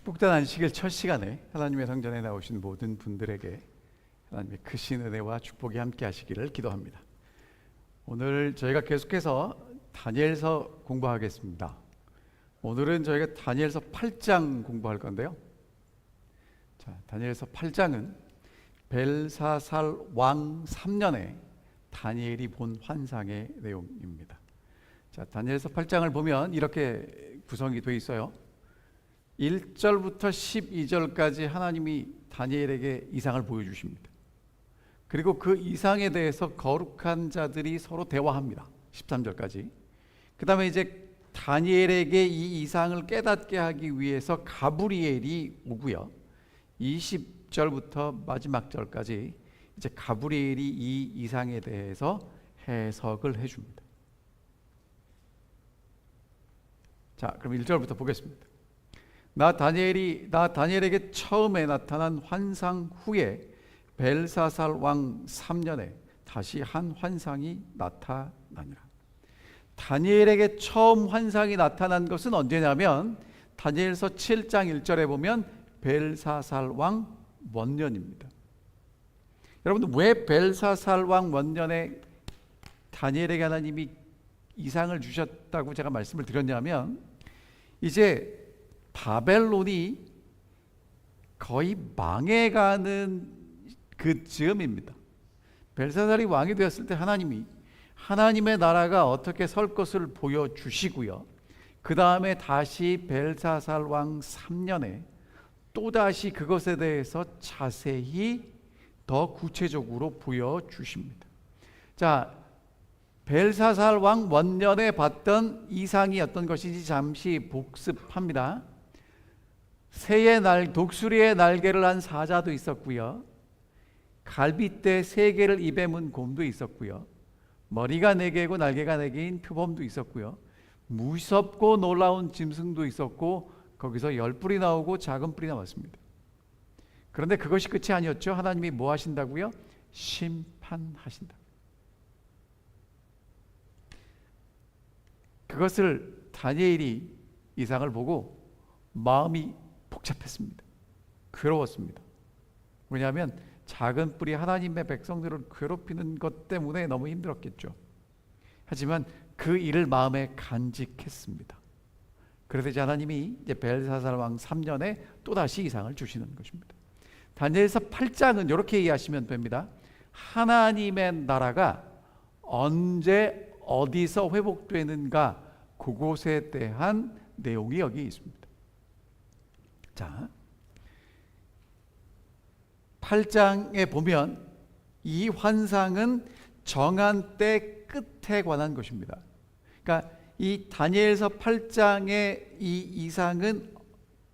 축복된 안식일 첫 시간에 하나님의 성전에 나오신 모든 분들에게 하나님의 크신 은혜와 축복이 함께 하시기를 기도합니다. 오늘 저희가 계속해서 다니엘서 공부하겠습니다. 오늘은 저희가 다니엘서 8장 공부할 건데요. 자, 다니엘서 8장은 벨사살 왕 3년에 다니엘이 본 환상의 내용입니다. 자, 다니엘서 8장을 보면 이렇게 구성이 되어 있어요. 1절부터 12절까지 하나님이 다니엘에게 이상을 보여주십니다. 그리고 그 이상에 대해서 거룩한 자들이 서로 대화합니다. 13절까지. 그 다음에 이제 다니엘에게 이 이상을 깨닫게 하기 위해서 가브리엘이 오고요. 20절부터 마지막 절까지 이제 가브리엘이 이 이상에 대해서 해석을 해줍니다. 자, 그럼 1절부터 보겠습니다. 나 다니엘에게 처음에 나타난 환상 후에 벨사살 왕 3년에 다시 한 환상이 나타나니라. 다니엘에게 처음 환상이 나타난 것은 언제냐면 다니엘서 7장 1절에 보면 벨사살 왕 원년입니다. 여러분, 왜 벨사살 왕 원년에 다니엘에게 하나님이 이상을 주셨다고 제가 말씀을 드렸냐면, 이제 바벨론이 거의 망해가는 그 즈음입니다. 벨사살이 왕이 되었을 때 하나님이 하나님의 나라가 어떻게 설 것을 보여주시고요. 그 다음에 다시 벨사살 왕 3년에 또다시 그것에 대해서 자세히 더 구체적으로 보여주십니다. 자, 벨사살 왕 원년에 봤던 이상이 어떤 것인지 잠시 복습합니다. 독수리의 날개를 한 사자도 있었고요. 갈빗대 3개를 입에 문 곰도 있었고요. 머리가 4개고 날개가 4개인 표범도 있었고요. 무섭고 놀라운 짐승도 있었고, 거기서 10뿔이 나오고 작은 뿔이 나왔습니다. 그런데 그것이 끝이 아니었죠. 하나님이 뭐 하신다고요? 심판하신다. 그것을 다니엘이 이상을 보고 마음이 복잡했습니다. 괴로웠습니다. 왜냐하면 작은 뿔이 하나님의 백성들을 괴롭히는 것 때문에 너무 힘들었겠죠. 하지만 그 일을 마음에 간직했습니다. 그래서 이제 하나님이 이제 벨사살 왕 3년에 또다시 이상을 주시는 것입니다. 다니엘서 8장은 이렇게 이해하시면 됩니다. 하나님의 나라가 언제 어디서 회복되는가, 그곳에 대한 내용이 여기 있습니다. 자, 8장에 보면 이 환상은 정한 때 끝에 관한 것입니다. 그러니까 이 다니엘서 8장의 이 이상은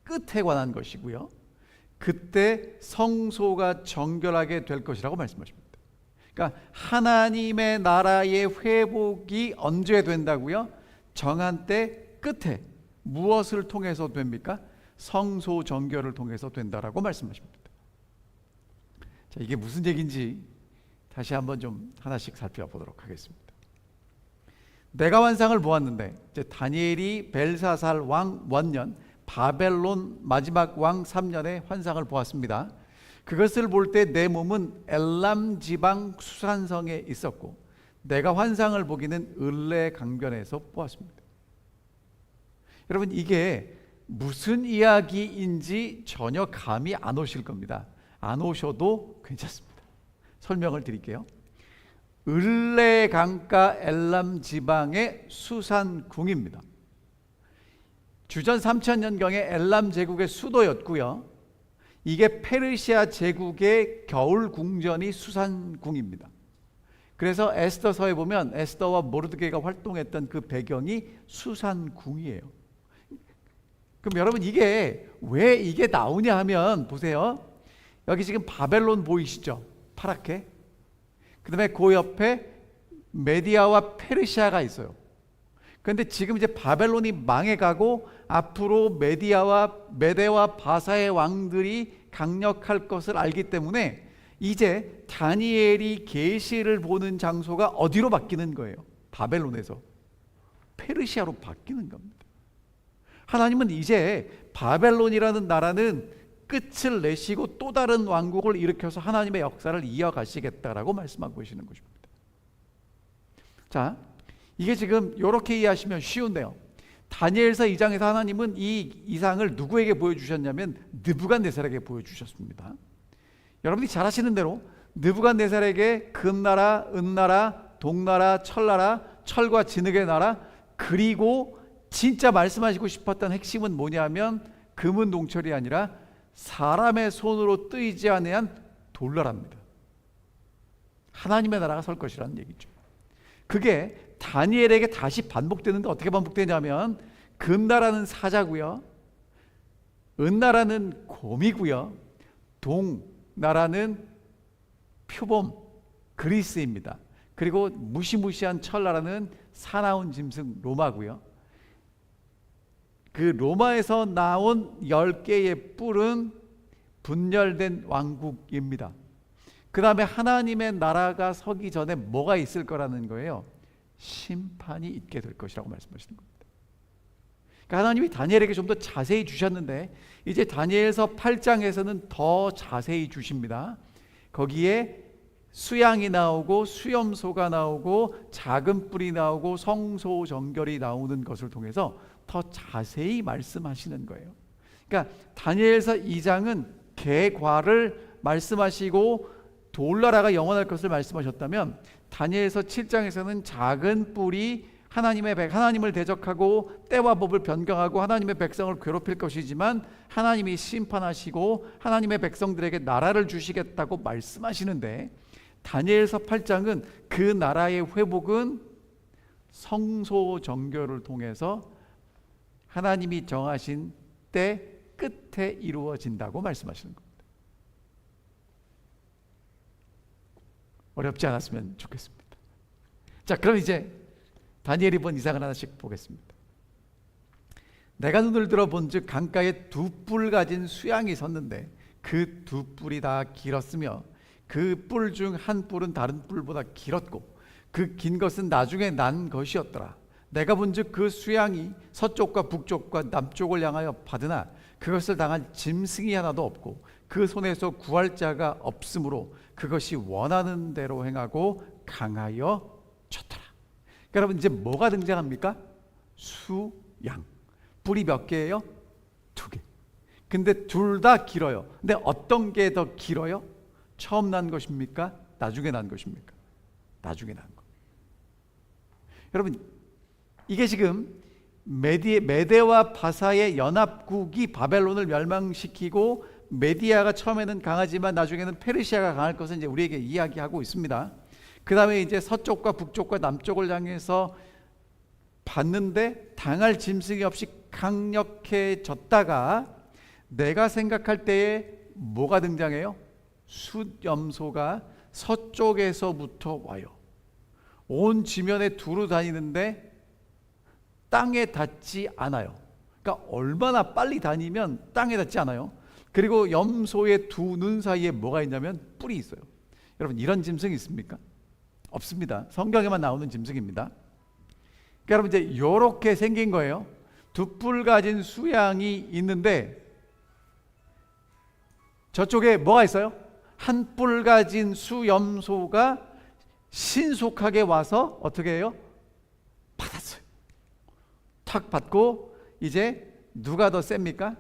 끝에 관한 것이고요. 그때 성소가 정결하게 될 것이라고 말씀하십니다. 그러니까 하나님의 나라의 회복이 언제 된다고요? 정한 때 끝에. 무엇을 통해서 됩니까? 성소 정결을 통해서 된다라고 말씀하십니다. 자, 이게 무슨 얘기인지 다시 한번 좀 하나씩 살펴보도록 하겠습니다. 내가 환상을 보았는데, 이제 다니엘이 벨사살 왕 원년, 바벨론 마지막 왕 3년의 환상을 보았습니다. 그것을 볼 때 내 몸은 엘람 지방 수산성에 있었고, 내가 환상을 보기는 을레 강변에서 보았습니다. 여러분, 이게 무슨 이야기인지 전혀 감이 안 오실 겁니다. 안 오셔도 괜찮습니다. 설명을 드릴게요. 을레 강가 엘람 지방의 수산궁입니다. 주전 3000년경에 엘람 제국의 수도였고요. 이게 페르시아 제국의 겨울 궁전이 수산궁입니다. 그래서 에스더서에 보면 에스더와 모르드게가 활동했던 그 배경이 수산궁이에요. 그럼 여러분, 이게 왜 이게 나오냐 하면, 보세요. 여기 지금 바벨론 보이시죠? 파랗게. 그 다음에 그 옆에 메디아와 페르시아가 있어요. 그런데 지금 이제 바벨론이 망해가고 앞으로 메대와 바사의 왕들이 강력할 것을 알기 때문에 이제 다니엘이 계시를 보는 장소가 어디로 바뀌는 거예요? 바벨론에서 페르시아로 바뀌는 겁니다. 하나님은 이제 바벨론이라는 나라는 끝을 내시고 또 다른 왕국을 일으켜서 하나님의 역사를 이어가시겠다라고 말씀하고 계시는 것입니다. 자, 이게 지금 이렇게 이해하시면 쉬운데요. 다니엘서 2장에서 하나님은 이 이상을 누구에게 보여주셨냐면 느부갓네살에게 보여주셨습니다. 여러분이 잘 아시는 대로 느부갓네살에게 금나라, 은나라, 동나라, 철나라, 철과 진흙의 나라, 그리고 진짜 말씀하시고 싶었던 핵심은 뭐냐면 금은 농철이 아니라 사람의 손으로 뜨이지 아니한 돌나라입니다. 하나님의 나라가 설 것이라는 얘기죠. 그게 다니엘에게 다시 반복되는데 어떻게 반복되냐면 금나라는 사자고요, 은나라는 곰이고요, 동나라는 표범 그리스입니다. 그리고 무시무시한 철나라는 사나운 짐승 로마고요. 그 로마에서 나온 10개의 뿔은 분열된 왕국입니다. 그 다음에 하나님의 나라가 서기 전에 뭐가 있을 거라는 거예요? 심판이 있게 될 것이라고 말씀하시는 겁니다. 그러니까 하나님이 다니엘에게 좀 더 자세히 주셨는데 이제 다니엘서 8장에서는 더 자세히 주십니다. 거기에 수양이 나오고 수염소가 나오고 작은 뿔이 나오고 성소정결이 나오는 것을 통해서 더 자세히 말씀하시는 거예요. 그러니까 다니엘서 2장은 개과를 말씀하시고 돌나라가 영원할 것을 말씀하셨다면 다니엘서 7장에서는 작은 뿔이 하나님을 대적하고 때와 법을 변경하고 하나님의 백성을 괴롭힐 것이지만 하나님이 심판하시고 하나님의 백성들에게 나라를 주시겠다고 말씀하시는데 다니엘서 8장은 그 나라의 회복은 성소정결을 통해서 하나님이 정하신 때 끝에 이루어진다고 말씀하시는 겁니다. 어렵지 않았으면 좋겠습니다. 자, 그럼 이제 다니엘이 본 이상을 하나씩 보겠습니다. 내가 눈을 들어 본즉 강가에 2뿔 가진 수양이 섰는데 그 2뿔이 다 길었으며 그 뿔 중 한 뿔은 다른 뿔보다 길었고 그 긴 것은 나중에 난 것이었더라. 내가 본즉 그 수양이 서쪽과 북쪽과 남쪽을 향하여 받으나 그것을 당할 짐승이 하나도 없고 그 손에서 구할 자가 없으므로 그것이 원하는 대로 행하고 강하여 쳤더라. 그러니까 여러분 이제 뭐가 등장합니까? 수양. 뿔이 몇 개예요? 2개. 근데 둘 다 길어요. 근데 어떤 게 더 길어요? 처음 난 것입니까? 나중에 난 것입니까? 나중에 난 것. 여러분 이게 지금 메대와 바사의 연합국이 바벨론을 멸망시키고 메디아가 처음에는 강하지만 나중에는 페르시아가 강할 것을 이제 우리에게 이야기하고 있습니다. 그 다음에 이제 서쪽과 북쪽과 남쪽을 향해서 봤는데 당할 짐승이 없이 강력해졌다가 내가 생각할 때에 뭐가 등장해요? 숫염소가 서쪽에서부터 와요. 온 지면에 두루 다니는데 땅에 닿지 않아요. 그러니까 얼마나 빨리 다니면 땅에 닿지 않아요. 그리고 염소의 두 눈 사이에 뭐가 있냐면 뿔이 있어요. 여러분 이런 짐승이 있습니까? 없습니다. 성경에만 나오는 짐승입니다. 그러니까 여러분 이제 이렇게 생긴 거예요. 2뿔 가진 수양이 있는데 저쪽에 뭐가 있어요? 한 뿔 가진 수염소가 신속하게 와서 어떻게 해요? 받았어요. 탁 받고 이제 누가 더 셉니까?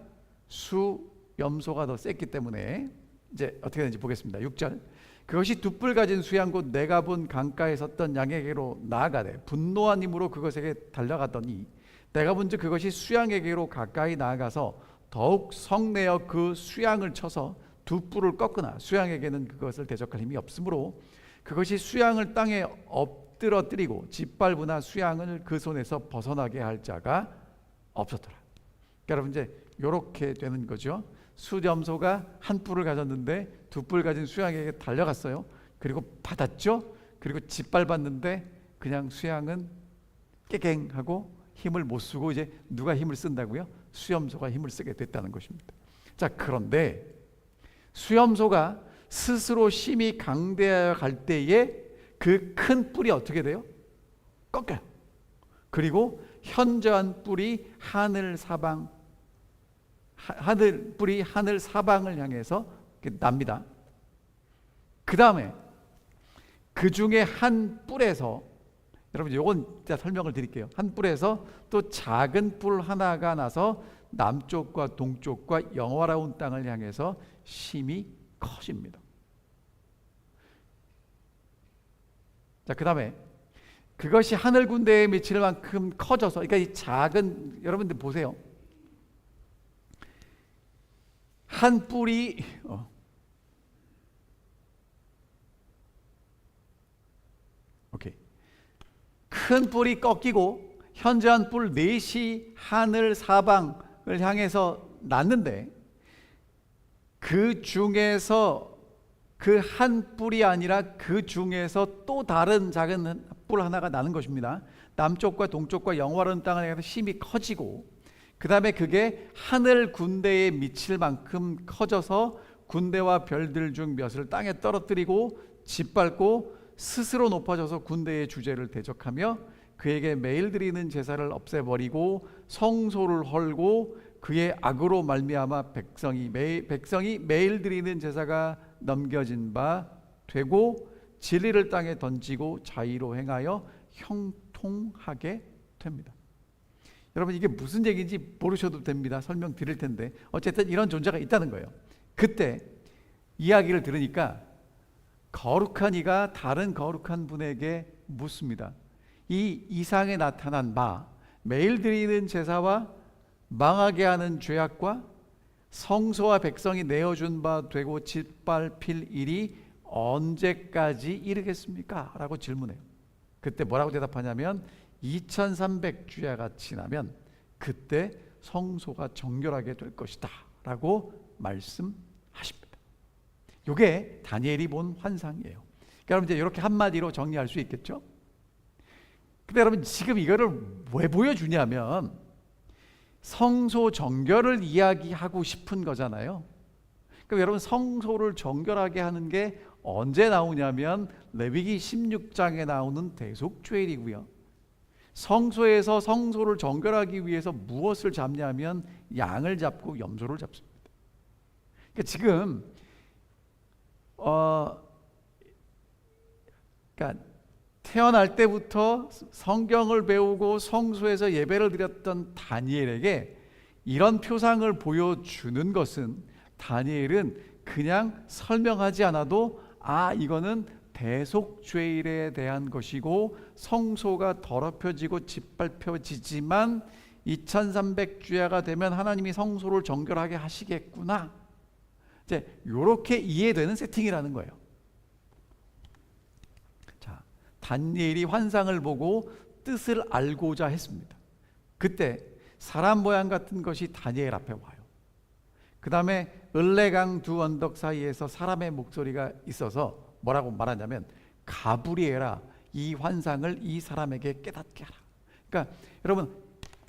수염소가 더 셌기 때문에 이제 어떻게 되는지 보겠습니다. 6절. 그것이 2뿔 가진 수양 곧 내가 본 강가에 섰던 양에게로 나아가되 분노한 힘으로 그것에게 달려갔더니 내가 본즉 그것이 수양에게로 가까이 나아가서 더욱 성내어 그 수양을 쳐서 2뿔을 꺾으나 수양에게는 그것을 대적할 힘이 없으므로 그것이 수양을 땅에 엎드러뜨리고 짓밟으나 수양을 그 손에서 벗어나게 할 자가 없었더라. 그러니까 여러분 이제 이렇게 되는 거죠. 수염소가 한 뿔을 가졌는데 2뿔 가진 수양에게 달려갔어요. 그리고 받았죠. 그리고 짓밟았는데 그냥 수양은 깨갱하고 힘을 못 쓰고 이제 누가 힘을 쓴다고요? 수염소가 힘을 쓰게 됐다는 것입니다. 자, 그런데 수염소가 스스로 힘이 강대하여 갈 때에 그 큰 뿔이 어떻게 돼요? 꺾여요. 그리고 현저한 뿔이 하늘 사방을 향해서 납니다. 그 다음에 그 중에 한 뿔에서, 여러분 요건 제가 설명을 드릴게요. 한 뿔에서 또 작은 뿔 하나가 나서 남쪽과 동쪽과 영화로운 땅을 향해서 심히 커집니다. 자, 그 다음에 그것이 하늘 군대에 미칠 만큼 커져서, 그러니까 이 작은, 여러분들 보세요. 한 뿔이 큰 뿔이 꺾이고 현저한 뿔 넷이 하늘 사방을 향해서 났는데, 그 중에서 그 한 뿔이 아니라 그 중에서 또 다른 작은 뿔 하나가 나는 것입니다. 남쪽과 동쪽과 영화로운 땅을 향해서 심히 커지고, 그 다음에 그게 하늘 군대에 미칠 만큼 커져서 군대와 별들 중 몇을 땅에 떨어뜨리고 짓밟고 스스로 높아져서 군대의 주제를 대적하며 그에게 매일 드리는 제사를 없애버리고 성소를 헐고 그의 악으로 말미암아 백성이 매일 드리는 제사가 넘겨진 바 되고 진리를 땅에 던지고 자의로 행하여 형통하게 됩니다. 여러분, 이게 무슨 얘기인지 모르셔도 됩니다. 설명 드릴 텐데 어쨌든 이런 존재가 있다는 거예요. 그때 이야기를 들으니까 거룩한 이가 다른 거룩한 분에게 묻습니다. 이 이상에 나타난 바, 매일 드리는 제사와 망하게 하는 죄악과 성소와 백성이 내어준 바 되고 짓밟힐 일이 언제까지 이르겠습니까? 라고 질문해요. 그때 뭐라고 대답하냐면 2300주야가 지나면 그때 성소가 정결하게 될 것이다 라고 말씀하십니다. 이게 다니엘이 본 환상이에요. 그러니까 여러분, 이제 이렇게 한마디로 정리할 수 있겠죠? 근데 여러분, 지금 이거를 왜 보여주냐면 성소 정결을 이야기하고 싶은 거잖아요. 그럼 여러분, 성소를 정결하게 하는 게 언제 나오냐면 레위기 16장에 나오는 대속죄일이고요. 성소에서 성소를 정결하기 위해서 무엇을 잡냐면 양을 잡고 염소를 잡습니다. 그러니까 지금 그러니까 태어날 때부터 성경을 배우고 성소에서 예배를 드렸던 다니엘에게 이런 표상을 보여주는 것은, 다니엘은 그냥 설명하지 않아도 이거는 대속죄일에 대한 것이고 성소가 더럽혀지고 짓밟혀지지만 2300주야가 되면 하나님이 성소를 정결하게 하시겠구나, 이제 이렇게 이해되는 세팅이라는 거예요. 자, 다니엘이 환상을 보고 뜻을 알고자 했습니다. 그때 사람 모양 같은 것이 다니엘 앞에 와요. 그 다음에 을레강 두 언덕 사이에서 사람의 목소리가 있어서 뭐라고 말하냐면, 가브리엘아, 이 환상을 이 사람에게 깨닫게 하라. 그러니까 여러분,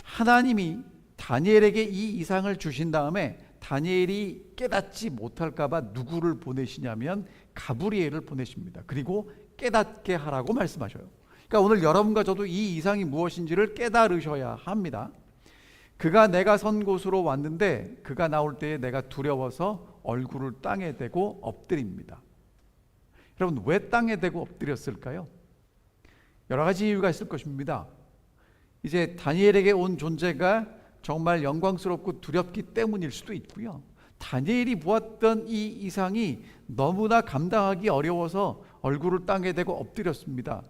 하나님이 다니엘에게 이 이상을 주신 다음에 다니엘이 깨닫지 못할까 봐 누구를 보내시냐면 가브리엘을 보내십니다. 그리고 깨닫게 하라고 말씀하셔요. 그러니까 오늘 여러분과 저도 이 이상이 무엇인지를 깨달으셔야 합니다. 그가 내가 선 곳으로 왔는데 그가 나올 때에 내가 두려워서 얼굴을 땅에 대고 엎드립니다. 여러분, 왜 땅에 대고 엎드렸을까요? 여러 가지 이유가 있을 것입니다. 이제 다니엘에게 온 존재가 정말 영광스럽고 두렵기 때문일 수도 있고요. 다니엘이 보았던 이 이상이 너무나 감당하기 어려워서 얼굴을 땅에 대고 엎드렸습니다.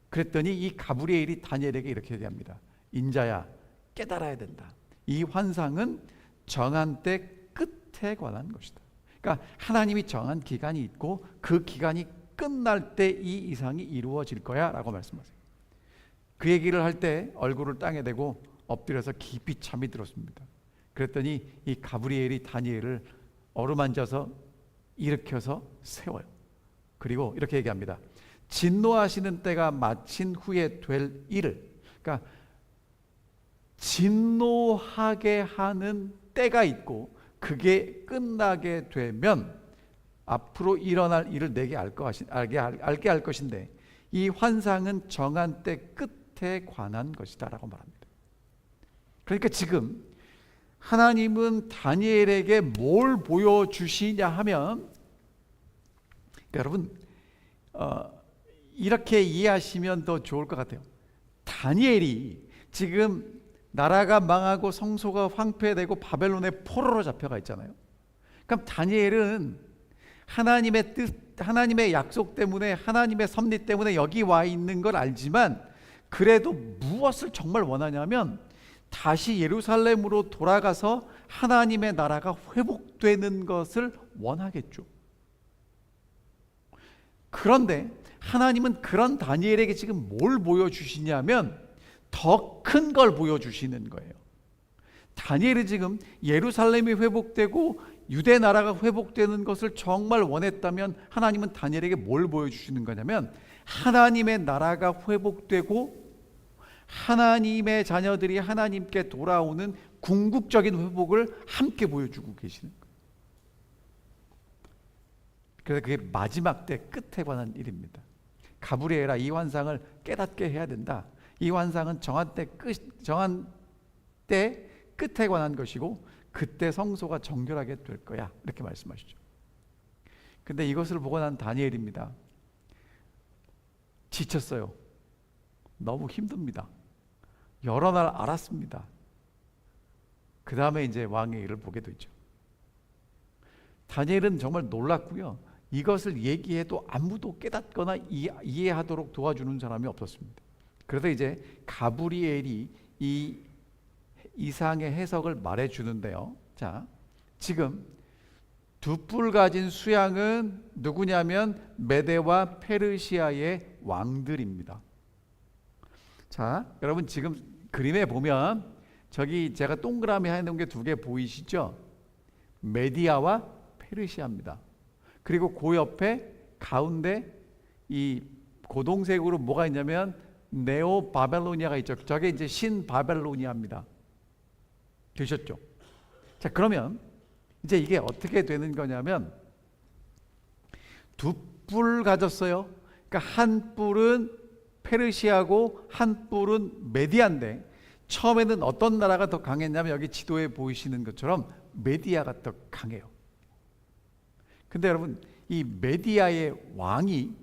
그랬더니 이 가브리엘이 다니엘에게 이렇게 얘기합니다. 인자야, 깨달아야 된다. 이 환상은 정한 때 끝에 관한 것이다. 그러니까 하나님이 정한 기간이 있고 그 기간이 끝날 때 이 이상이 이루어질 거야 라고 말씀하세요. 그 얘기를 할 때 얼굴을 땅에 대고 엎드려서 깊이 잠이 들었습니다. 그랬더니 이 가브리엘이 다니엘을 어루만져서 일으켜서 세워요. 그리고 이렇게 얘기합니다. 진노하시는 때가 마친 후에 될 일을, 그러니까 진노하게 하는 때가 있고 그게 끝나게 되면 앞으로 일어날 일을 내게 알게 할 것인데, 이 환상은 정한 때 끝에 관한 것이다라고 말합니다. 그러니까 지금 하나님은 다니엘에게 뭘 보여주시냐 하면, 여러분 이렇게 이해하시면 더 좋을 것 같아요. 다니엘이 지금 나라가 망하고 성소가 황폐되고 바벨론의 포로로 잡혀가 있잖아요. 그럼 다니엘은 하나님의 뜻, 하나님의 약속 때문에, 하나님의 섭리 때문에 여기 와 있는 걸 알지만, 그래도 무엇을 정말 원하냐면 다시 예루살렘으로 돌아가서 하나님의 나라가 회복되는 것을 원하겠죠. 그런데 하나님은 그런 다니엘에게 지금 뭘 보여주시냐면 더 큰 걸 보여주시는 거예요. 다니엘이 지금 예루살렘이 회복되고 유대 나라가 회복되는 것을 정말 원했다면 하나님은 다니엘에게 뭘 보여주시는 거냐면, 하나님의 나라가 회복되고 하나님의 자녀들이 하나님께 돌아오는 궁극적인 회복을 함께 보여주고 계시는 거예요. 그래서 그게 마지막 때 끝에 관한 일입니다. 가브리엘아, 이 환상을 깨닫게 해야 된다. 이 환상은 정한 때 끝에 관한 것이고 그때 성소가 정결하게 될 거야, 이렇게 말씀하시죠. 근데 이것을 보고 난 다니엘입니다. 지쳤어요. 너무 힘듭니다. 여러 날 알았습니다. 그 다음에 이제 왕의 일을 보게 되죠. 다니엘은 정말 놀랐고요. 이것을 얘기해도 아무도 깨닫거나 이해하도록 도와주는 사람이 없었습니다. 그래서 이제 가브리엘이 이 이상의 해석을 말해주는데요. 자, 지금 두 뿔 가진 수양은 누구냐면 메대와 페르시아의 왕들입니다. 자, 여러분 지금 그림에 보면 저기 제가 동그라미 해놓은 게 두 개 보이시죠? 메디아와 페르시아입니다. 그리고 그 옆에 가운데 이 고동색으로 뭐가 있냐면 네오 바벨로니아가 있죠. 저게 이제 신 바벨로니아입니다. 되셨죠? 자, 그러면 이제 이게 어떻게 되는 거냐면 두 뿔 가졌어요. 그러니까 한 뿔은 페르시아고 한 뿔은 메디아인데, 처음에는 어떤 나라가 더 강했냐면 여기 지도에 보이시는 것처럼 메디아가 더 강해요. 근데 여러분, 이 메디아의 왕이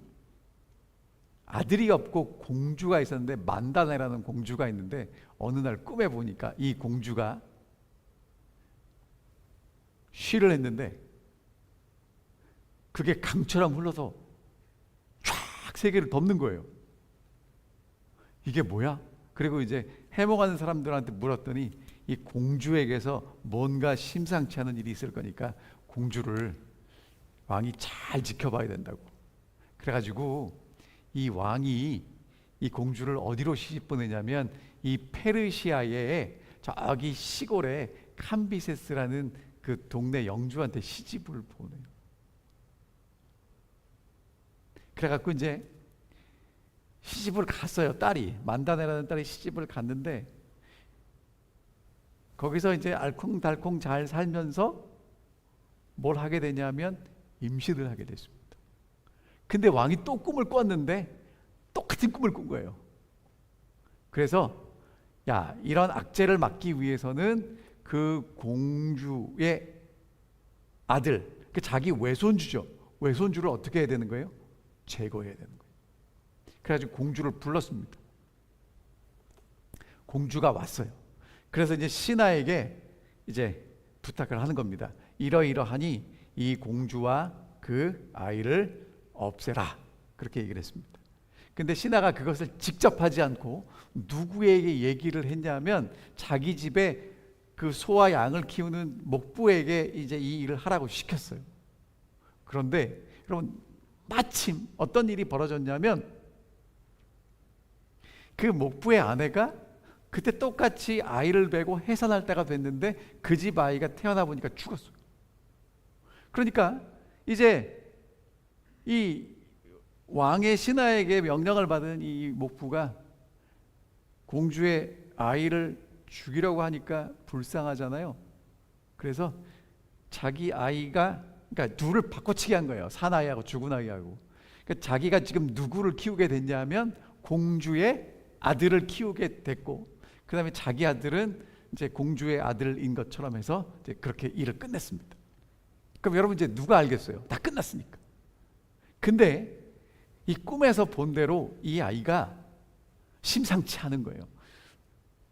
아들이 없고 공주가 있었는데, 만다네라는 공주가 있는데, 어느 날 꿈에 보니까 이 공주가 쉬를 했는데 그게 강처럼 흘러서 쫙 세계를 덮는 거예요. 이게 뭐야? 그리고 이제 해몽하는 사람들한테 물었더니 이 공주에게서 뭔가 심상치 않은 일이 있을 거니까 공주를 왕이 잘 지켜봐야 된다고. 그래가지고 이 왕이 이 공주를 어디로 시집 보내냐면 이 페르시아의 저기 시골에 캄비세스라는 그 동네 영주한테 시집을 보내요. 그래갖고 이제 시집을 갔어요. 딸이, 만다네라는 딸이 시집을 갔는데 거기서 이제 알콩달콩 잘 살면서 뭘 하게 되냐면 임신을 하게 됐습니다. 근데 왕이 또 꿈을 꿨는데 똑같은 꿈을 꾼 거예요. 그래서 야, 이런 악재를 막기 위해서는 그 공주의 아들, 그 자기 외손주죠. 외손주를 어떻게 해야 되는 거예요? 제거해야 되는 거예요. 그래가지고 공주를 불렀습니다. 공주가 왔어요. 그래서 이제 신하에게 이제 부탁을 하는 겁니다. 이러이러하니 이 공주와 그 아이를 없애라, 그렇게 얘기를 했습니다. 근데 신하가 그것을 직접 하지 않고 누구에게 얘기를 했냐면 자기 집에 그 소와 양을 키우는 목부에게 이제 이 일을 하라고 시켰어요. 그런데 여러분, 마침 어떤 일이 벌어졌냐면 그 목부의 아내가 그때 똑같이 아이를 베고 해산할 때가 됐는데 그 집 아이가 태어나 보니까 죽었어요. 그러니까 이제 이 왕의 신하에게 명령을 받은 이 목부가 공주의 아이를 죽이려고 하니까 불쌍하잖아요. 그래서 자기 아이가, 그러니까 둘을 바꿔치기 한 거예요. 산 아이하고 죽은 아이하고. 그러니까 자기가 지금 누구를 키우게 됐냐면 공주의 아들을 키우게 됐고, 그 다음에 자기 아들은 이제 공주의 아들인 것처럼 해서 이제 그렇게 일을 끝냈습니다. 그럼 여러분 이제 누가 알겠어요? 다 끝났으니까. 근데 이 꿈에서 본 대로 이 아이가 심상치 않은 거예요.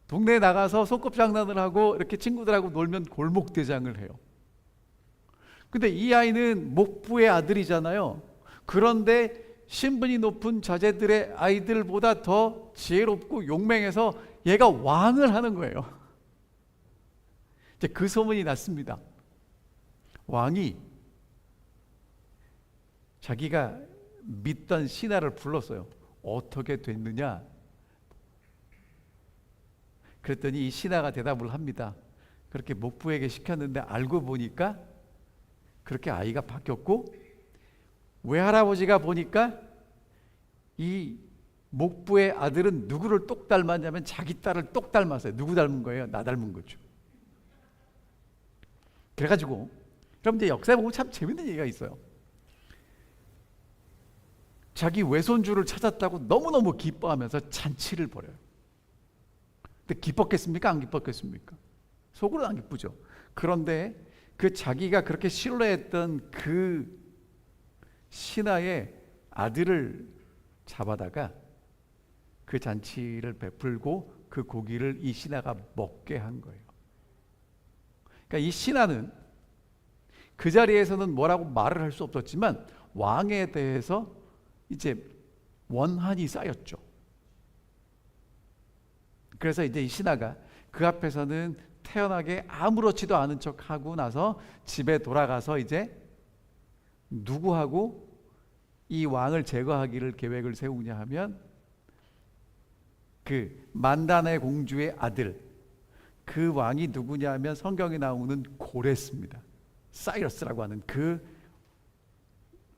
동네에 나가서 소꿉장난을 하고 이렇게 친구들하고 놀면 골목대장을 해요. 근데 이 아이는 목부의 아들이잖아요. 그런데 신분이 높은 자제들의 아이들보다 더 지혜롭고 용맹해서 얘가 왕을 하는 거예요. 이제 그 소문이 났습니다. 왕이 자기가 믿던 신하를 불렀어요. 어떻게 됐느냐? 그랬더니 이 신하가 대답을 합니다. 그렇게 목부에게 시켰는데 알고 보니까 그렇게 아이가 바뀌었고, 외할아버지가 보니까 이 목부의 아들은 누구를 똑 닮았냐면 자기 딸을 똑 닮았어요. 누구 닮은 거예요? 나 닮은 거죠. 그래가지고 그럼 이제 역사에 보면 참 재밌는 얘기가 있어요. 자기 외손주를 찾았다고 너무너무 기뻐하면서 잔치를 벌여요. 근데 기뻤겠습니까? 안 기뻤겠습니까? 속으로는 안 기쁘죠. 그런데 그 자기가 그렇게 신뢰했던 그 신하의 아들을 잡아다가 그 잔치를 베풀고 그 고기를 이 신하가 먹게 한 거예요. 그러니까 이 신하는 그 자리에서는 뭐라고 말을 할 수 없었지만 왕에 대해서 이제 원한이 쌓였죠. 그래서 이제 이 신하가 그 앞에서는 태연하게 아무렇지도 않은 척 하고 나서 집에 돌아가서 이제 누구하고 이 왕을 제거하기를 계획을 세우냐 하면 그 만다네 공주의 아들, 그 왕이 누구냐 하면 성경에 나오는 고레스입니다. 사이러스라고 하는 그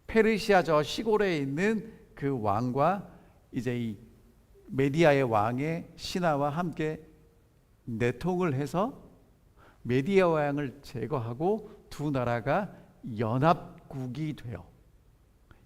페르시아 저 시골에 있는 그 왕과 이제 이 메디아의 왕의 신하와 함께 내통을 해서 메디아 왕을 제거하고 두 나라가 연합국이 돼요.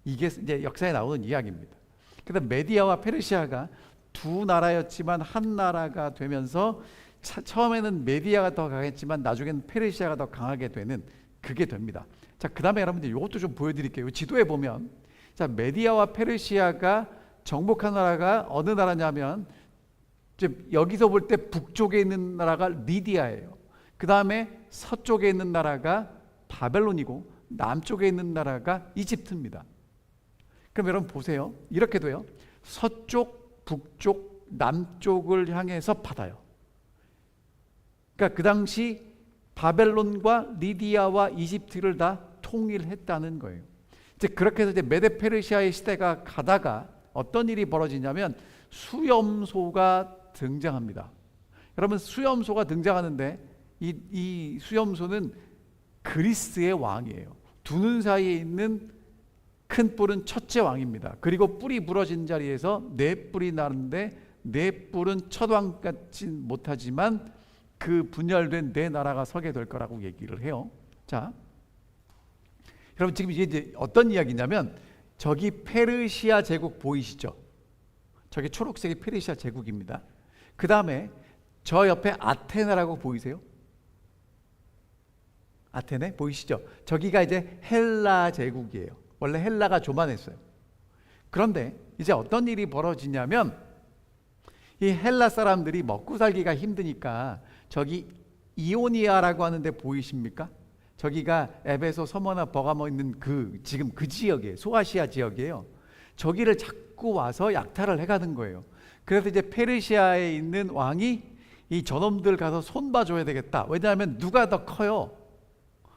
이게 이제 역사에 나오는 이야기입니다. 그래서 메디아와 페르시아가 두 나라였지만 한 나라가 되면서 처음에는 메디아가 더 강했지만 나중에는 페르시아가 더 강하게 되는 그게 됩니다. 자, 그 다음에 여러분들 이것도 좀 보여드릴게요. 지도에 보면 자, 메디아와 페르시아가 정복한 나라가 어느 나라냐면 여기서 볼 때 북쪽에 있는 나라가 리디아예요. 그 다음에 서쪽에 있는 나라가 바벨론이고 남쪽에 있는 나라가 이집트입니다. 그럼 여러분 보세요. 이렇게 돼요. 서쪽, 북쪽, 남쪽을 향해서 바다요. 그러니까 그 당시 바벨론과 리디아와 이집트를 다 통일했다는 거예요. 이제 그렇게 해서 이제 메데 페르시아의 시대가 가다가 어떤 일이 벌어지냐면 수염소가 등장합니다. 여러분 수염소가 등장하는데 이 수염소는 그리스의 왕이에요. 두 눈 사이에 있는 큰 뿔은 첫째 왕입니다. 그리고 뿔이 부러진 자리에서 네 뿔이 나는데 네 뿔은 첫 왕 같지 못하지만 그 분열된 네 나라가 서게 될 거라고 얘기를 해요. 자, 여러분 지금 이제 어떤 이야기냐면 저기 페르시아 제국 보이시죠? 저기 초록색이 페르시아 제국입니다. 그 다음에 저 옆에 아테네라고 보이세요? 아테네 보이시죠? 저기가 이제 헬라 제국이에요. 원래 헬라가 조만했어요. 그런데 이제 어떤 일이 벌어지냐면 이 헬라 사람들이 먹고 살기가 힘드니까 저기 이오니아라고 하는데 보이십니까? 저기가 에베소, 서머나, 버가모 있는 지금 그 지역이에요. 소아시아 지역이에요. 저기를 자꾸 와서 약탈을 해가는 거예요. 그래서 이제 페르시아에 있는 왕이 이 저놈들 가서 손봐줘야 되겠다. 왜냐하면 누가 더 커요?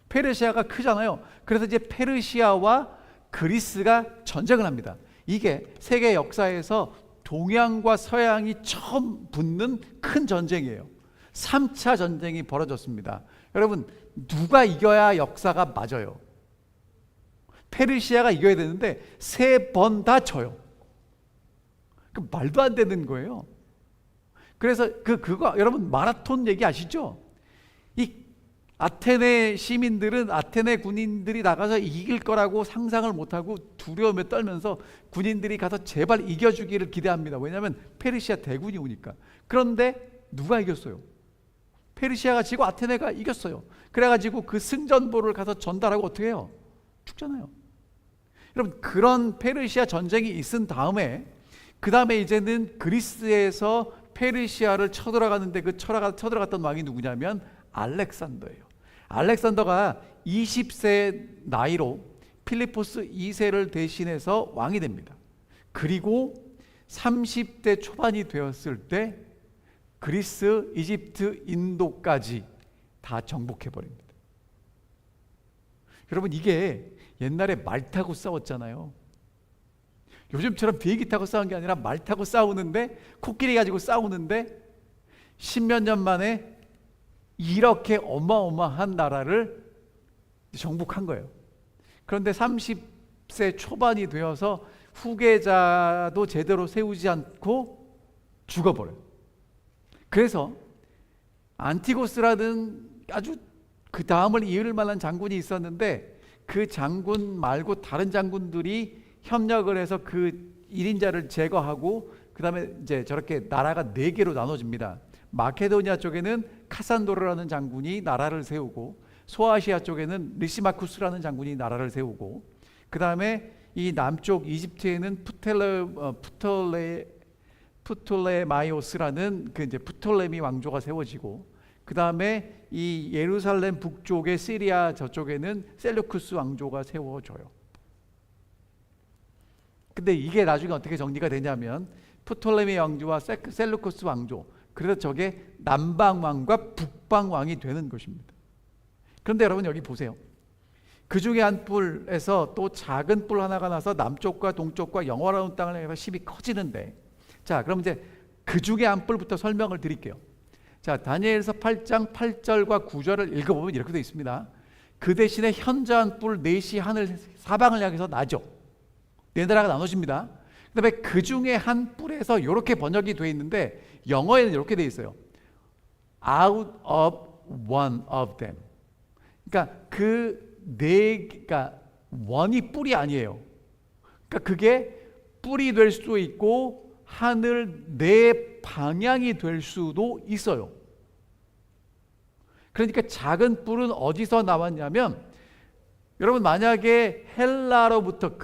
페르시아가 크잖아요. 그래서 이제 페르시아와 그리스가 전쟁을 합니다. 이게 세계 역사에서 동양과 서양이 처음 붙는 큰 전쟁이에요. 3차 전쟁이 벌어졌습니다. 여러분 누가 이겨야 역사가 맞아요? 페르시아가 이겨야 되는데 3번 다 져요. 그 말도 안 되는 거예요. 그래서 그거 여러분 마라톤 얘기 아시죠? 이 아테네 시민들은 아테네 군인들이 나가서 이길 거라고 상상을 못하고 두려움에 떨면서 군인들이 가서 제발 이겨주기를 기대합니다. 왜냐하면 페르시아 대군이 오니까. 그런데 누가 이겼어요? 페르시아가 지고 아테네가 이겼어요. 그래가지고 그 승전보를 가서 전달하고 어떻게 해요? 죽잖아요. 여러분, 그런 페르시아 전쟁이 있은 다음에 그 다음에 이제는 그리스에서 페르시아를 쳐들어가는데 그 쳐들어갔던 왕이 누구냐면 알렉산더예요. 알렉산더가 20세 나이로 필리포스 2세를 대신해서 왕이 됩니다. 그리고 30대 초반이 되었을 때 그리스, 이집트, 인도까지 다 정복해버립니다. 여러분, 이게 옛날에 말 타고 싸웠잖아요. 요즘처럼 비행기 타고 싸운 게 아니라 말 타고 싸우는데, 코끼리 가지고 싸우는데 10몇 년 만에 이렇게 어마어마한 나라를 정복한 거예요. 그런데 30세 초반이 되어서 후계자도 제대로 세우지 않고 죽어버려요. 그래서 안티고스라는 아주 그 다음을 이을 만한 장군이 있었는데 그 장군 말고 다른 장군들이 협력을 해서 그 1인자를 제거하고 그 다음에 이제 저렇게 나라가 4개로 나눠집니다. 마케도니아 쪽에는 카산도르라는 장군이 나라를 세우고, 소아시아 쪽에는 리시마쿠스라는 장군이 나라를 세우고, 그 다음에 이 남쪽 이집트에는 프톨레마이오스라는 그 이제 프톨레미 왕조가 세워지고, 그 다음에 이 예루살렘 북쪽의 시리아 저쪽에는 셀루쿠스 왕조가 세워져요. 근데 이게 나중에 어떻게 정리가 되냐면 프톨레미 왕조와 셀루쿠스 왕조, 그래서 저게 남방왕과 북방왕이 되는 것입니다. 그런데 여러분 여기 보세요. 그 중에 한 뿔에서 또 작은 뿔 하나가 나서 남쪽과 동쪽과 영화로운 땅을 향해서 힘이 커지는데, 자, 그럼 이제 그 중에 한 뿔부터 설명을 드릴게요. 자, 다니엘서 8장 8절과 9절을 읽어보면 이렇게 되어 있습니다. 그 대신에 현저한 뿔 넷이 하늘 사방을 향해서 나죠. 네 나라가 나눠집니다. 그 다음에 그 중에 한 뿔에서 이렇게 번역이 되어 있는데 영어에는 이렇게 되어 있어요. Out of one of them. 그러니까 그러니까 원이 뿔이 아니에요. 그러니까 그게 뿔이 될 수도 있고 하늘 네 방향이 될 수도 있어요. 그러니까 작은 뿔은 어디서 나왔냐면, 여러분 만약에 헬라로부터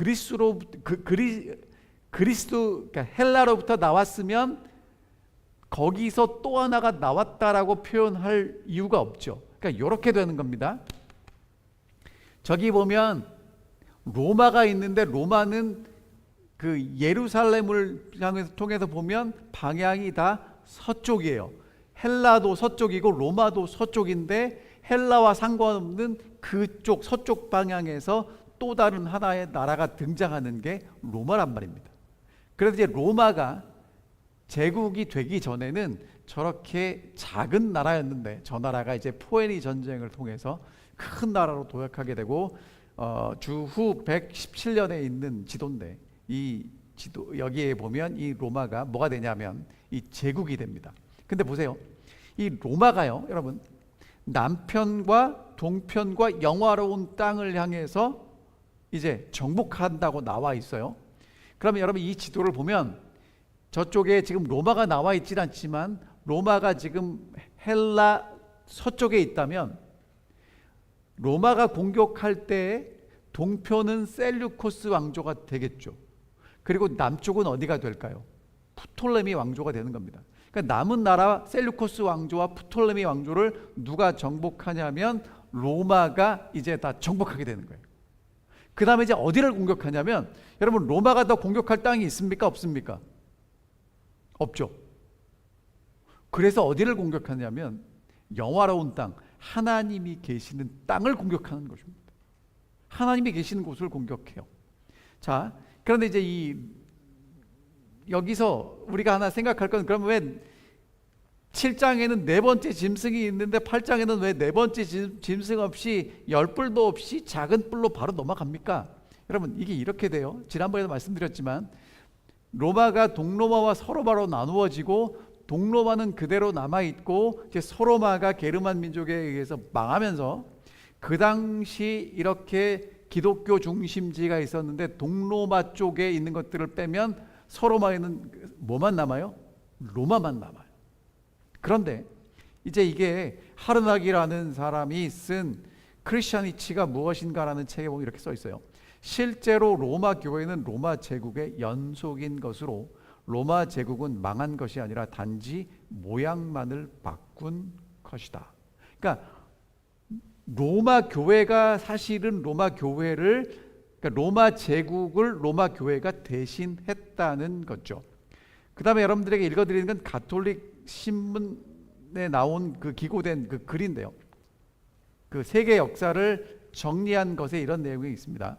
그러니까 헬라로부터 나왔으면 거기서 또 하나가 나왔다라고 표현할 이유가 없죠. 그러니까 이렇게 되는 겁니다. 저기 보면 로마가 있는데 로마는 그 예루살렘을 통해서 보면 방향이 다 서쪽이에요. 헬라도 서쪽이고 로마도 서쪽인데 헬라와 상관없는 그쪽 서쪽 방향에서 또 다른 하나의 나라가 등장하는 게 로마란 말입니다. 그래서 이제 로마가 제국이 되기 전에는 저렇게 작은 나라였는데 저 나라가 이제 포에니 전쟁을 통해서 큰 나라로 도약하게 되고 주후 117년에 있는 지도인데, 이 지도 여기에 보면 이 로마가 뭐가 되냐면 이 제국이 됩니다. 근데 보세요, 이 로마가요, 여러분 남편과 동편과 영화로운 땅을 향해서 이제 정복한다고 나와 있어요. 그러면 여러분 이 지도를 보면 저쪽에 지금 로마가 나와 있진 않지만 로마가 지금 헬라 서쪽에 있다면 로마가 공격할 때 동편은 셀루코스 왕조가 되겠죠. 그리고 남쪽은 어디가 될까요? 프톨레미 왕조가 되는 겁니다. 그러니까 남은 나라 셀루코스 왕조와 프톨레미 왕조를 누가 정복하냐면 로마가 이제 다 정복하게 되는 거예요. 그 다음에 이제 어디를 공격하냐면, 여러분 로마가 더 공격할 땅이 있습니까? 없습니까? 없죠. 그래서 어디를 공격하냐면 영화로운 땅, 하나님이 계시는 땅을 공격하는 것입니다. 하나님이 계시는 곳을 공격해요. 자, 그런데 이제 여기서 우리가 하나 생각할 건, 그러면 왜 7장에는 네 번째 짐승이 있는데 8장에는 왜 네 번째 짐승 없이 10뿔도 없이 작은 뿔로 바로 넘어갑니까? 여러분 이게 이렇게 돼요. 지난번에도 말씀드렸지만 로마가 동로마와 서로마로 나누어지고 동로마는 그대로 남아 있고 이제 소로마가 게르만 민족에 의해서 망하면서 그 당시 이렇게 기독교 중심지가 있었는데 동로마 쪽에 있는 것들을 빼면 소로마에는 뭐만 남아요? 로마만 남아요. 그런데 이제 이게 하르낙이라는 사람이 쓴 크리스천이치가 무엇인가라는 책에 보면 이렇게 써 있어요. 실제로 로마 교회는 로마 제국의 연속인 것으로 로마 제국은 망한 것이 아니라 단지 모양만을 바꾼 것이다. 그러니까 로마 교회가 사실은 로마 교회를, 그러니까 로마 제국을 로마 교회가 대신했다는 거죠. 그 다음에 여러분들에게 읽어드리는 건 가톨릭 신문에 나온 그 기고된 그 글인데요. 그 세계 역사를 정리한 것에 이런 내용이 있습니다.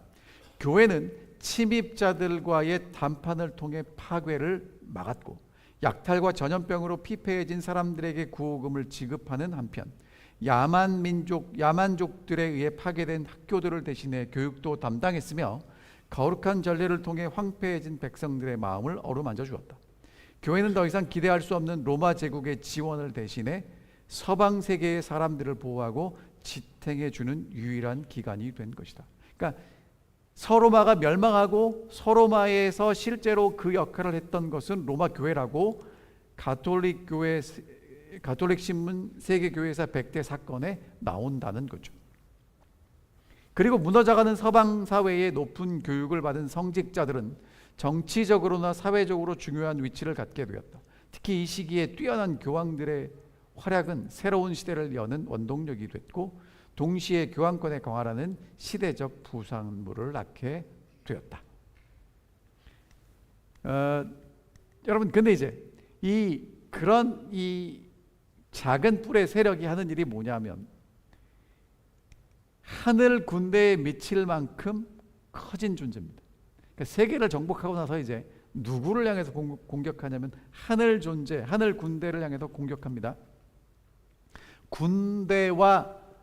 교회는 침입자들과의 담판을 통해 파괴를 막았고 약탈과 전염병으로 피폐해진 사람들에게 구호금을 지급하는 한편 야만족들에 의해 파괴된 학교들을 대신해 교육도 담당했으며 거룩한 전례를 통해 황폐해진 백성들의 마음을 어루만져 주었다. 교회는 더 이상 기대할 수 없는 로마 제국의 지원을 대신해 서방 세계의 사람들을 보호하고 지탱해 주는 유일한 기관이 된 것이다. 그러니까 서로마가 멸망하고 서로마에서 실제로 그 역할을 했던 것은 로마 교회라고 가톨릭 신문 세계교회사 100대 사건에 나온다는 거죠. 그리고 무너져가는 서방 사회의 높은 교육을 받은 성직자들은 정치적으로나 사회적으로 중요한 위치를 갖게 되었다. 특히 이 시기에 뛰어난 교황들의 활약은 새로운 시대를 여는 원동력이 됐고 동시에 교황권에 강화하는 시대적 부산물을 낳게 되었다. 여러분, 근데 이제 그런 작은 뿔의 세력이 하는 일이 뭐냐면 하늘 군대에 미칠 만큼 커진 존재입니다. 그러니까 세계를 정복하고 나서 이제 누구를 향해서 공격하냐면 하늘 군대를 향해서 공격합니다.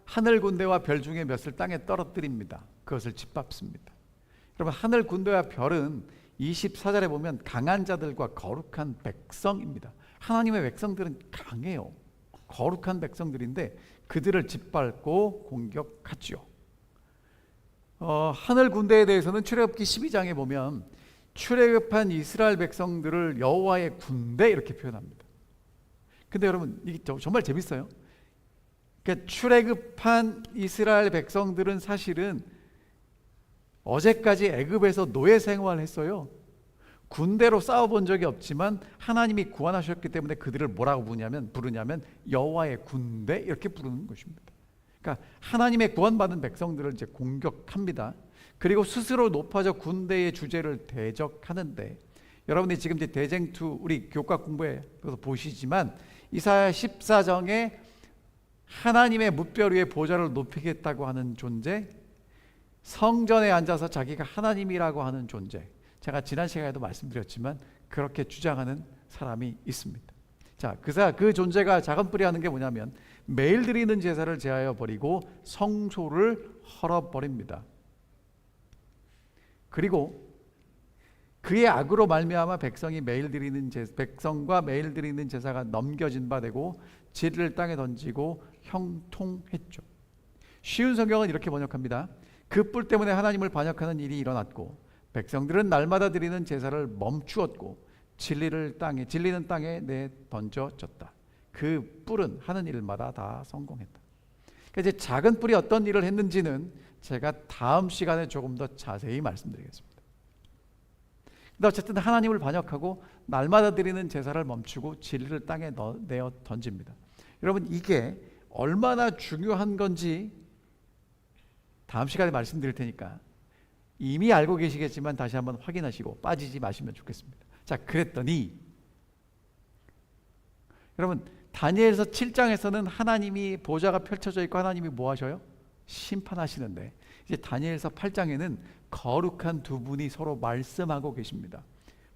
하늘 군대와 별 중에 몇을 땅에 떨어뜨립니다. 그것을 짓밟습니다. 여러분, 하늘 군대와 별은 24절에 보면 강한 자들과 거룩한 백성입니다. 하나님의 백성들은 강해요. 거룩한 백성들인데 그들을 짓밟고 공격하죠. 하늘 군대에 대해서는 출애굽기 12장에 보면 출애굽한 이스라엘 백성들을 여호와의 군대 이렇게 표현합니다. 근데 여러분, 이게 정말 재밌어요. 그러니까 출애굽한 이스라엘 백성들은 사실은 어제까지 애굽에서 노예 생활을 했어요. 군대로 싸워본 적이 없지만 하나님이 구원하셨기 때문에 그들을 뭐라고 부르냐면 여호와의 군대 이렇게 부르는 것입니다. 그러니까 하나님의 구원받은 백성들을 이제 공격합니다. 그리고 스스로 높아져 군대의 주제를 대적하는데, 여러분이 지금 이제 대쟁투 우리 교과 공부에 보시지만 이사야 14장에 하나님의 뭇별 위에 보좌를 높이겠다고 하는 존재, 성전에 앉아서 자기가 하나님이라고 하는 존재, 제가 지난 시간에도 말씀드렸지만 그렇게 주장하는 사람이 있습니다. 자, 그 존재가 작은 뿔이 하는 게 뭐냐면 매일 드리는 제사를 제하여 버리고 성소를 헐어버립니다. 그리고 그의 악으로 말미암아 백성과 매일 드리는 제사가 넘겨진 바 되고 진리를 땅에 던지고 형통했죠. 쉬운 성경은 이렇게 번역합니다. 그 뿔 때문에 하나님을 반역하는 일이 일어났고 백성들은 날마다 드리는 제사를 멈추었고 진리는 땅에 내 던져졌다. 그 뿔은 하는 일마다 다 성공했다. 그러니까 이제 작은 뿔이 어떤 일을 했는지는 제가 다음 시간에 조금 더 자세히 말씀드리겠습니다. 근데 어쨌든 하나님을 반역하고 날마다 드리는 제사를 멈추고 진리를 땅에 내어 던집니다. 여러분, 이게 얼마나 중요한 건지 다음 시간에 말씀드릴 테니까 이미 알고 계시겠지만 다시 한번 확인하시고 빠지지 마시면 좋겠습니다. 자, 그랬더니 여러분, 다니엘서 7장에서는 하나님이 보좌가 펼쳐져 있고 하나님이 뭐 하셔요? 심판하시는데 이제 다니엘서 8장에는 거룩한 두 분이 서로 말씀하고 계십니다.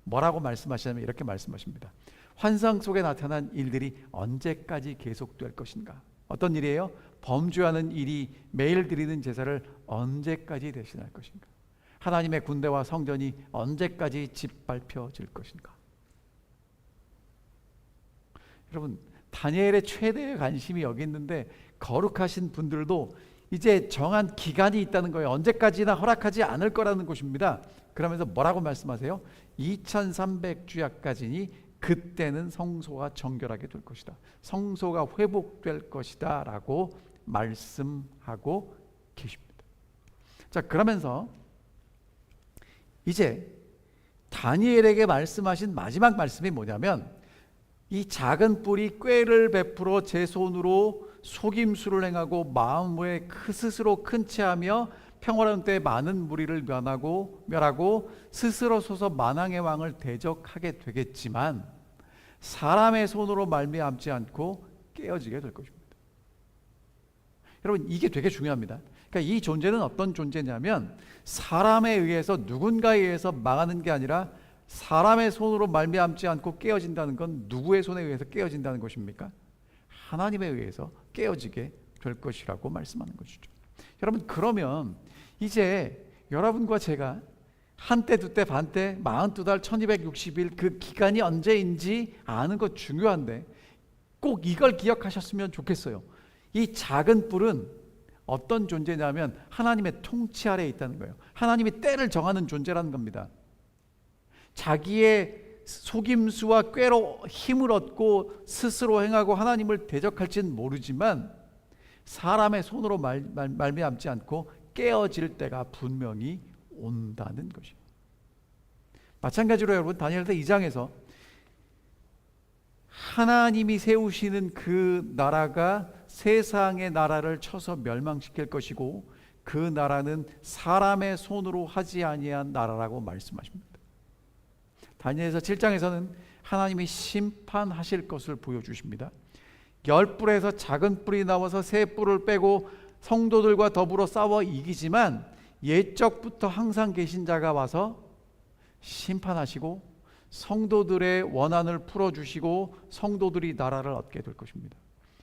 뭐라고 말씀하시냐면 이렇게 말씀하십니다. 환상 속에 나타난 일들이 언제까지 계속될 것인가? 어떤 일이에요? 범죄하는 일이 매일 드리는 제사를 언제까지 대신할 것인가? 하나님의 군대와 성전이 언제까지 짓밟혀질 것인가? 여러분, 다니엘의 최대의 관심이 여기 있는데 거룩하신 분들도 이제 정한 기간이 있다는 거예요. 언제까지나 허락하지 않을 거라는 것입니다. 그러면서 뭐라고 말씀하세요? 2300주야까지니 그때는 성소가 정결하게 될 것이다. 성소가 회복될 것이다 라고 말씀하고 계십니다. 자, 그러면서 이제 다니엘에게 말씀하신 마지막 말씀이 뭐냐면, 이 작은 뿔이 꾀를 베풀어 제 손으로 속임수를 행하고 마음에 스스로 큰 체하며 평화로운 때에 많은 무리를 멸하고 스스로 서서 만왕의 왕을 대적하게 되겠지만 사람의 손으로 말미암지 않고 깨어지게 될 것입니다. 여러분, 이게 되게 중요합니다. 그러니까 이 존재는 어떤 존재냐면, 사람에 의해서, 누군가에 의해서 망하는 게 아니라 사람의 손으로 말미암지 않고 깨어진다는 건 누구의 손에 의해서 깨어진다는 것입니까? 하나님에 의해서 깨어지게 될 것이라고 말씀하는 것이죠. 여러분, 그러면 이제 여러분과 제가 한때, 두때, 반때, 42달, 1260일 그 기간이 언제인지 아는 것 중요한데 꼭 이걸 기억하셨으면 좋겠어요. 이 작은 뿔은 어떤 존재냐면 하나님의 통치 아래에 있다는 거예요. 하나님이 때를 정하는 존재라는 겁니다. 자기의 속임수와 꾀로 힘을 얻고 스스로 행하고 하나님을 대적할지는 모르지만 사람의 손으로 말미암지 않고 깨어질 때가 분명히 온다는 것이에요. 마찬가지로 여러분, 다니엘서 2장에서 하나님이 세우시는 그 나라가 세상의 나라를 쳐서 멸망시킬 것이고 그 나라는 사람의 손으로 하지 아니한 나라라고 말씀하십니다. 다니엘서 7장에서는 하나님이 심판하실 것을 보여주십니다. 10뿔에서 작은 뿔이 나와서 새 뿔을 빼고 성도들과 더불어 싸워 이기지만 옛적부터 항상 계신 자가 와서 심판하시고 성도들의 원한을 풀어주시고 성도들이 나라를 얻게 될 것입니다.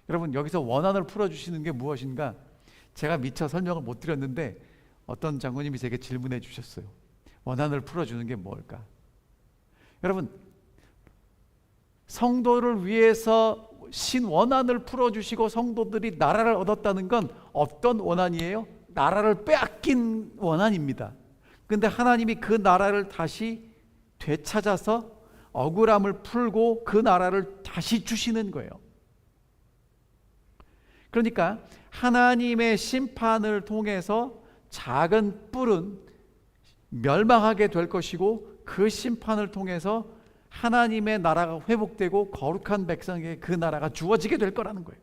여러분, 여기서 원한을 풀어주시는 게 무엇인가? 제가 미처 설명을 못 드렸는데 어떤 장로님이 제게 질문해 주셨어요. 원한을 풀어주는 게 뭘까? 여러분, 성도를 위해서 신원한을 풀어주시고 성도들이 나라를 얻었다는 건 어떤 원한이에요? 나라를 빼앗긴 원한입니다. 근데 하나님이 그 나라를 다시 되찾아서 억울함을 풀고 그 나라를 다시 주시는 거예요. 그러니까 하나님의 심판을 통해서 작은 뿔은 멸망하게 될 것이고 그 심판을 통해서 하나님의 나라가 회복되고 거룩한 백성에게 그 나라가 주어지게 될 거라는 거예요.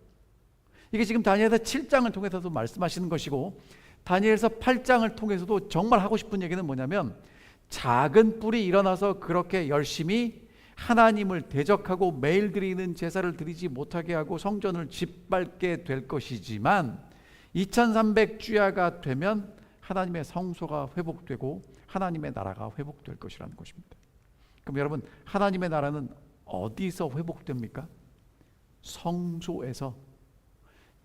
이게 지금 다니엘서 7장을 통해서도 말씀하시는 것이고 다니엘서 8장을 통해서도 정말 하고 싶은 얘기는 뭐냐면 작은 뿔이 일어나서 그렇게 열심히 하나님을 대적하고 매일 드리는 제사를 드리지 못하게 하고 성전을 짓밟게 될 것이지만 2300주야가 되면 하나님의 성소가 회복되고 하나님의 나라가 회복될 것이라는 것입니다. 그럼 여러분, 하나님의 나라는 어디서 회복됩니까? 성소에서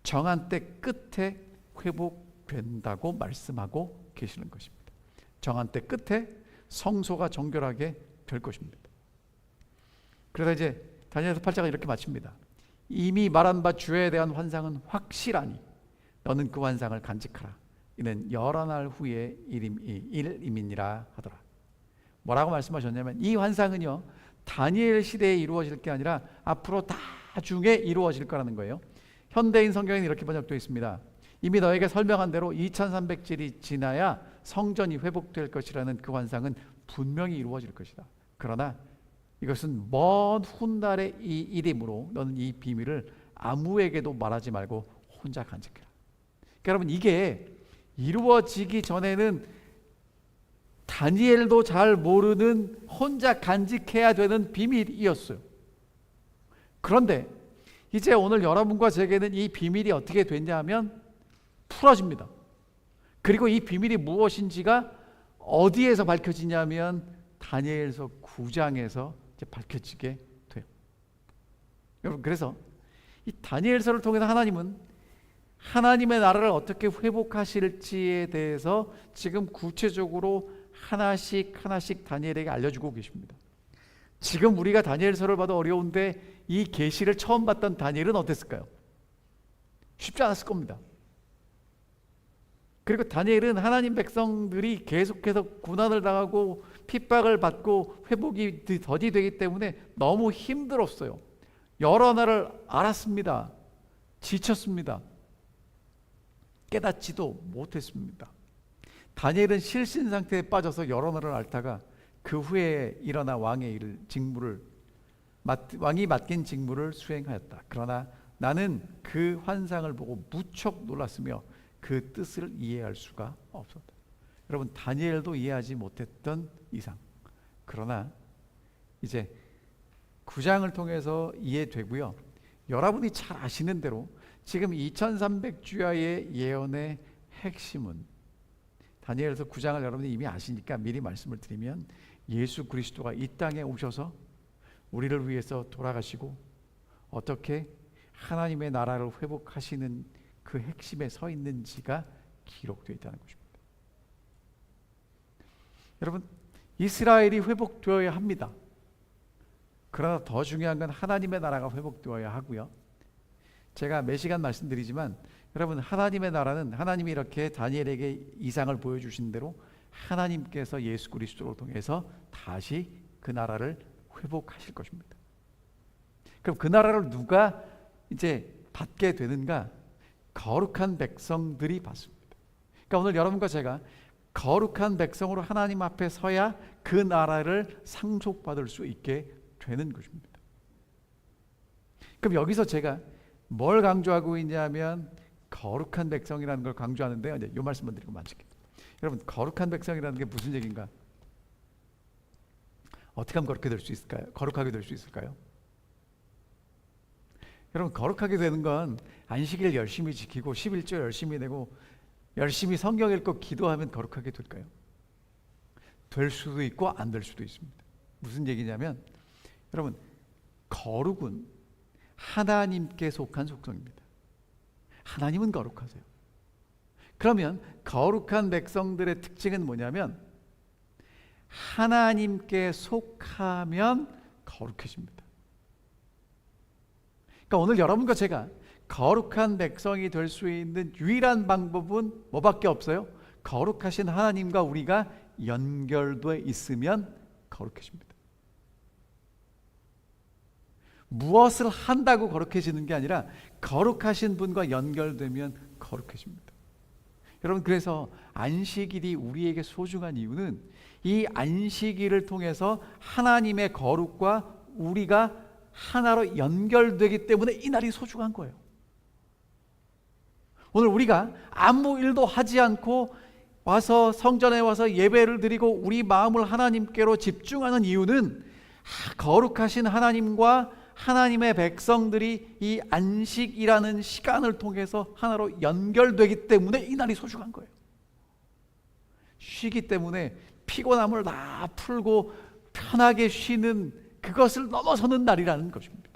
정한 때 끝에 회복된다고 말씀하고 계시는 것입니다. 정한 때 끝에 성소가 정결하게 될 것입니다. 그래서 이제 다니엘서 8장은 이렇게 마칩니다. 이미 말한 바 주에 대한 환상은 확실하니 너는 그 환상을 간직하라. 이는 여러 날 후의 일임이니라 하더라. 뭐라고 말씀하셨냐면 이 환상은요 다니엘 시대에 이루어질 게 아니라 앞으로 나중에 이루어질 거라는 거예요. 현대인 성경에는 이렇게 번역되어 있습니다. 이미 너에게 설명한 대로 2300질이 지나야 성전이 회복될 것이라는 그 환상은 분명히 이루어질 것이다. 그러나 이것은 먼 훗날의 이 일이므로 너는 이 비밀을 아무에게도 말하지 말고 혼자 간직해라. 그러니까 여러분, 이게 이루어지기 전에는 다니엘도 잘 모르는 혼자 간직해야 되는 비밀이었어요. 그런데 이제 오늘 여러분과 제게는 이 비밀이 어떻게 됐냐 하면 풀어집니다. 그리고 이 비밀이 무엇인지가 어디에서 밝혀지냐면 다니엘서 9장에서 이제 밝혀지게 돼요. 여러분, 그래서 이 다니엘서를 통해서 하나님은 하나님의 나라를 어떻게 회복하실지에 대해서 지금 구체적으로 하나씩 다니엘에게 알려주고 계십니다. 지금 우리가 다니엘서를 봐도 어려운데 이 계시를 처음 봤던 다니엘은 어땠을까요? 쉽지 않았을 겁니다. 그리고 다니엘은 하나님 백성들이 계속해서 고난을 당하고 핍박을 받고 회복이 더디 되기 때문에 너무 힘들었어요. 여러 날을 앓았습니다. 지쳤습니다. 깨닫지도 못했습니다. 다니엘은 실신 상태에 빠져서 여러 날을 앓다가 그 후에 일어나 왕이 맡긴 직무를 수행하였다. 그러나 나는 그 환상을 보고 무척 놀랐으며 그 뜻을 이해할 수가 없었다. 여러분, 다니엘도 이해하지 못했던 이상, 그러나 이제 9장을 통해서 이해되고요. 여러분이 잘 아시는 대로 지금 2300주야의 예언의 핵심은, 다니엘서 9장을 여러분이 이미 아시니까 미리 말씀을 드리면, 예수 그리스도가 이 땅에 오셔서 우리를 위해서 돌아가시고 어떻게 하나님의 나라를 회복하시는 그 핵심에 서 있는지가 기록되어 있다는 것입니다. 여러분, 이스라엘이 회복되어야 합니다. 그러나 더 중요한 건 하나님의 나라가 회복되어야 하고요. 제가 매 시간 말씀드리지만 여러분, 하나님의 나라는 하나님이 이렇게 다니엘에게 이상을 보여주신 대로 하나님께서 예수 그리스도를 통해서 다시 그 나라를 회복하실 것입니다. 그럼 그 나라를 누가 이제 받게 되는가? 거룩한 백성들이 받습니다. 그러니까 오늘 여러분과 제가 거룩한 백성으로 하나님 앞에 서야 그 나라를 상속받을 수 있게 되는 것입니다. 그럼 여기서 제가 뭘 강조하고 있냐면 거룩한 백성이라는 걸 강조하는데요. 이제 이 말씀만 드리고 마칠게요. 여러분, 거룩한 백성이라는 게 무슨 얘기인가? 어떻게 하면 그렇게 될 수 있을까요? 거룩하게 될 수 있을까요? 여러분, 거룩하게 되는 건 안식일 열심히 지키고 11조 열심히 내고 열심히 성경 읽고 기도하면 거룩하게 될까요? 될 수도 있고 안 될 수도 있습니다. 무슨 얘기냐면 여러분, 거룩은 하나님께 속한 속성입니다. 하나님은 거룩하세요. 그러면 거룩한 백성들의 특징은 뭐냐면 하나님께 속하면 거룩해집니다. 그러니까 오늘 여러분과 제가 거룩한 백성이 될 수 있는 유일한 방법은 뭐밖에 없어요? 거룩하신 하나님과 우리가 연결돼 있으면 거룩해집니다. 무엇을 한다고 거룩해지는 게 아니라 거룩하신 분과 연결되면 거룩해집니다. 여러분, 그래서 안식일이 우리에게 소중한 이유는 이 안식일을 통해서 하나님의 거룩과 우리가 하나로 연결되기 때문에 이 날이 소중한 거예요. 오늘 우리가 아무 일도 하지 않고 와서 성전에 와서 예배를 드리고 우리 마음을 하나님께로 집중하는 이유는 거룩하신 하나님과 하나님의 백성들이 이 안식이라는 시간을 통해서 하나로 연결되기 때문에 이 날이 소중한 거예요. 쉬기 때문에 피곤함을 다 풀고 편하게 쉬는 그것을 넘어서는 날이라는 것입니다.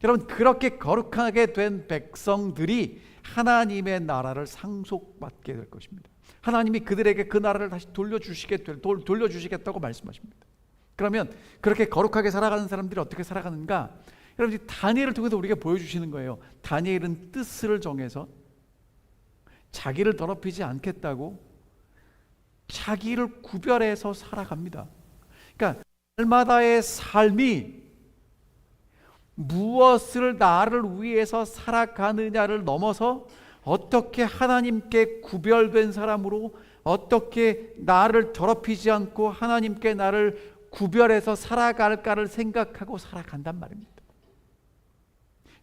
여러분, 그렇게 거룩하게 된 백성들이 하나님의 나라를 상속받게 될 것입니다. 하나님이 그들에게 그 나라를 다시 돌려주시겠다고 말씀하십니다. 그러면 그렇게 거룩하게 살아가는 사람들이 어떻게 살아가는가? 여러분, 다니엘을 통해서 우리가 보여주시는 거예요. 다니엘은 뜻을 정해서 자기를 더럽히지 않겠다고 자기를 구별해서 살아갑니다. 그러니까 날마다의 삶이 무엇을 나를 위해서 살아가느냐를 넘어서 어떻게 하나님께 구별된 사람으로 어떻게 나를 더럽히지 않고 하나님께 나를 구별해서 살아갈까를 생각하고 살아간단 말입니다.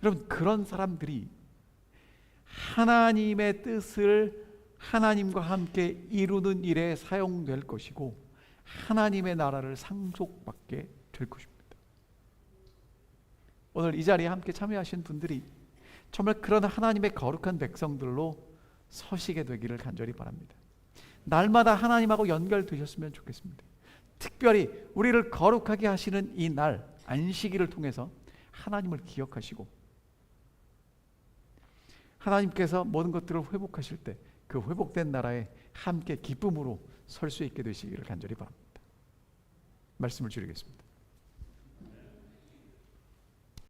여러분, 그런 사람들이 하나님의 뜻을 하나님과 함께 이루는 일에 사용될 것이고 하나님의 나라를 상속받게 될 것입니다. 오늘 이 자리에 함께 참여하신 분들이 정말 그런 하나님의 거룩한 백성들로 서시게 되기를 간절히 바랍니다. 날마다 하나님하고 연결되셨으면 좋겠습니다. 특별히 우리를 거룩하게 하시는 이 날 안식일을 통해서 하나님을 기억하시고 하나님께서 모든 것들을 회복하실 때 그 회복된 나라에 함께 기쁨으로 설 수 있게 되시기를 간절히 바랍니다. 말씀을 드리겠습니다.